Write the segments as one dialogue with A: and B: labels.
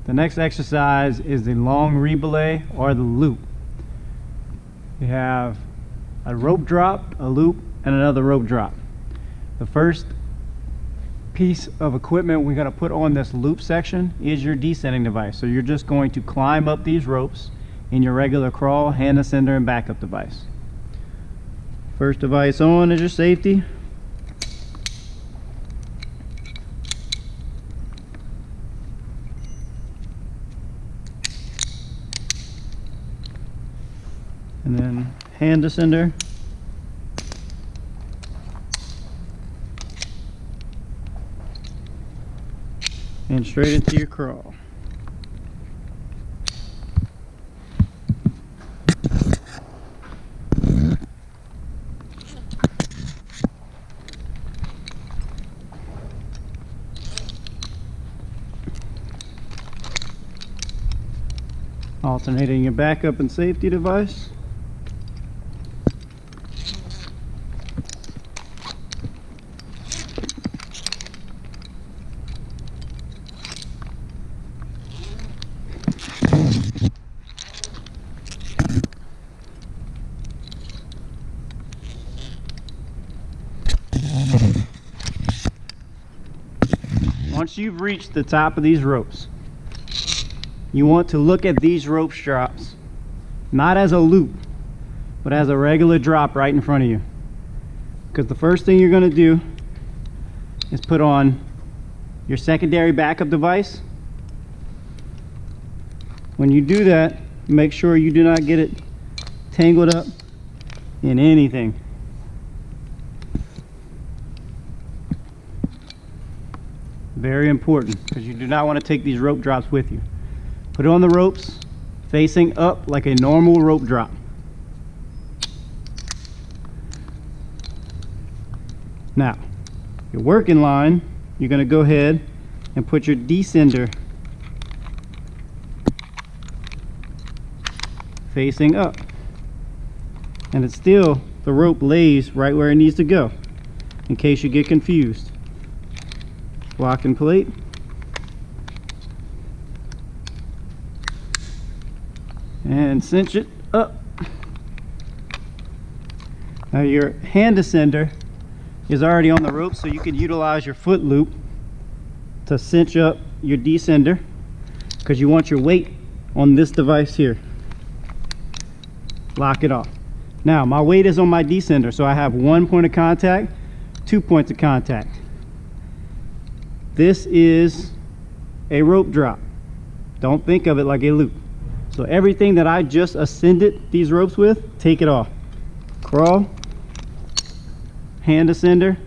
A: The next exercise is the long rebelay or the loop. You have a rope drop, a loop, and another rope drop. The first piece of equipment we're going to put on this loop section is your descending device. So you're just going to climb up these ropes in your regular crawl, hand ascender, and backup device. First device on is your safety. And then hand ascender. And straight into your crawl. Alternating your backup and safety device. Once you've reached the top of these ropes, you want to look at these rope straps not as a loop, but as a regular drop right in front of you. Because the first thing you're going to do is put on your secondary backup device. When you do that, make sure you do not get it tangled up in anything. Very important, because you do not want to take these rope drops with you. Put it on the ropes facing up like a normal rope drop. Now, your working line, you're going to go ahead and put your descender facing up. And it's still, the rope lays right where it needs to go, in case you get confused. Lock and plate. And cinch it up. Now your hand ascender is already on the rope, so you can utilize your foot loop to cinch up your descender, because you want your weight on this device here. Lock it off. Now my weight is on my descender, so I have 1 point of contact, 2 points of contact. This is a rope drop. Don't think of it like a loop. So everything that I just ascended these ropes with, take it off. Crawl, hand ascender,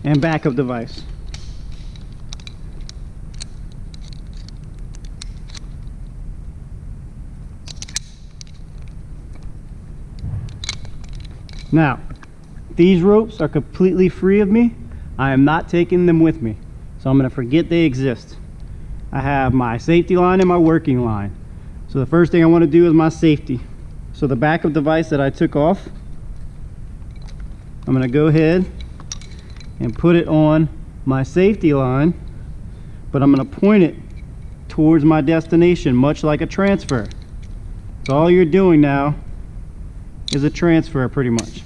A: and backup device. Now, these ropes are completely free of me. I am not taking them with me, so I'm going to forget they exist. I have my safety line and my working line. So the first thing I want to do is my safety. So the backup device that I took off, I'm going to go ahead and put it on my safety line, but I'm going to point it towards my destination, much like a transfer. So all you're doing now is a transfer, pretty much.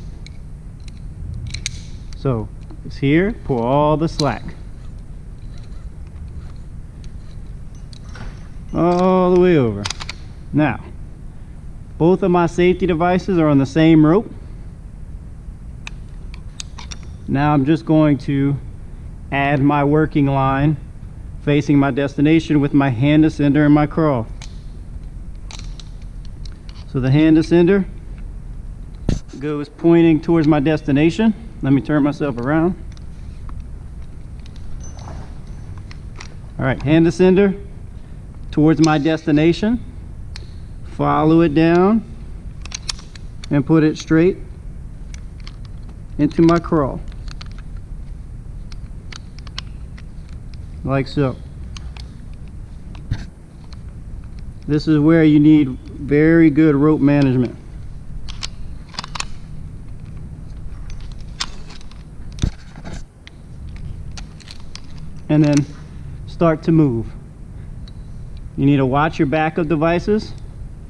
A: So it's here, pull all the slack. All the way over. Now, both of my safety devices are on the same rope. Now I'm just going to add my working line facing my destination with my hand ascender and my crawl. So the hand ascender goes pointing towards my destination. Let me turn myself around. All right, hand ascender towards my destination. Follow it down and put it straight into my crawl. Like so. This is where you need very good rope management. and then start to move. You need to watch your backup devices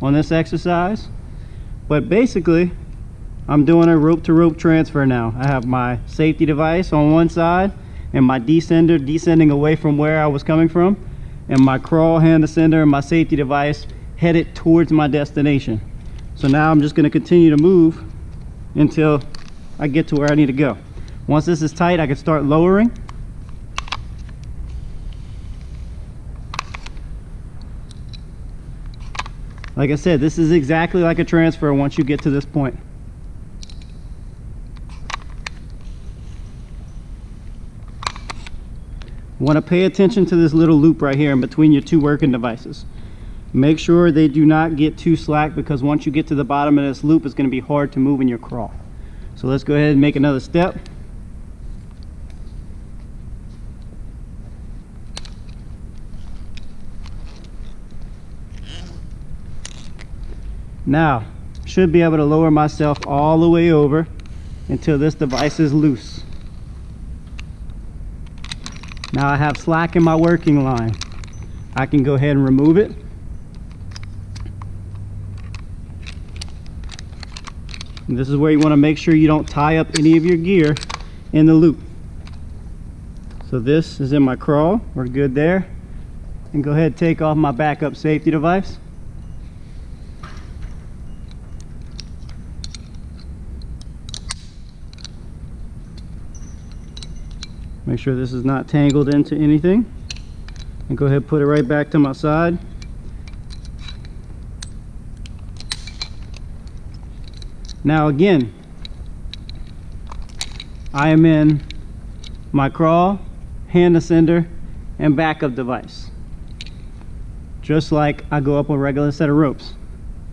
A: on this exercise, but basically I'm doing a rope to rope transfer now. I have my safety device on one side and my descender descending away from where I was coming from, and my crawl hand descender and my safety device headed towards my destination. So now I'm just going to continue to move until I get to where I need to go. Once this is tight, I can start lowering. Like I said, this is exactly like a transfer once you get to this point. You want to pay attention to this little loop right here in between your two working devices. Make sure they do not get too slack, because once you get to the bottom of this loop, it's going to be hard to move in your crawl. So let's go ahead and make another step. Now, should be able to lower myself all the way over until this device is loose. Now I have slack in my working line. I can go ahead and remove it. And this is where you want to make sure you don't tie up any of your gear in the loop. So this is in my crawl. We're good there. And go ahead and take off my backup safety device. Make sure this is not tangled into anything, and go ahead and put it right back to my side. Now again, I am in my crawl, hand ascender, and backup device, just like I go up a regular set of ropes.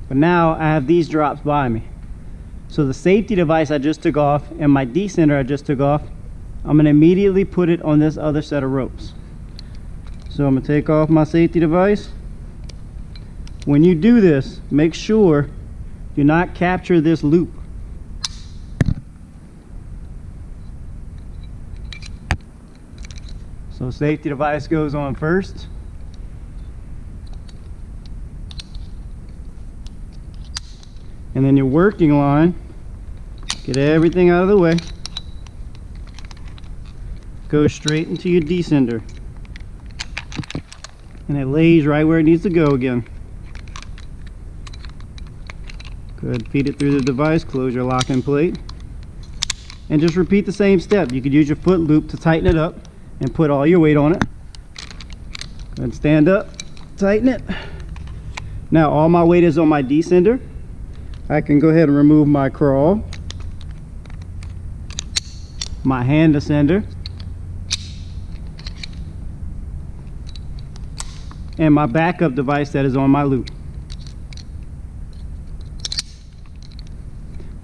A: But now I have these drops by me. So the safety device I just took off and my descender I just took off, I'm going to immediately put it on this other set of ropes. So I'm going to take off my safety device. When you do this, make sure do not capture this loop. So safety device goes on first. And then your working line, get everything out of the way. Go straight into your descender, and it lays right where it needs to go again. Go ahead and feed it through the device, close your locking plate, and just repeat the same step. You could use your foot loop to tighten it up and put all your weight on it. Go ahead and stand up, tighten it. Now all my weight is on my descender. I can go ahead and remove my crawl, my hand descender, and my backup device that is on my loop.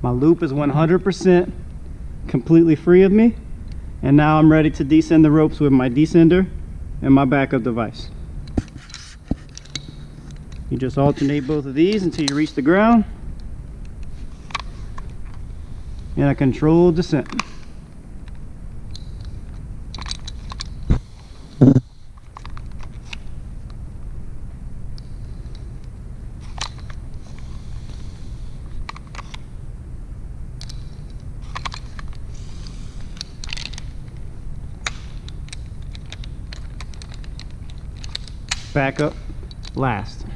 A: My loop is 100% completely free of me, and now I'm ready to descend the ropes with my descender and my backup device. You just alternate both of these until you reach the ground, and a controlled descent. Back up last.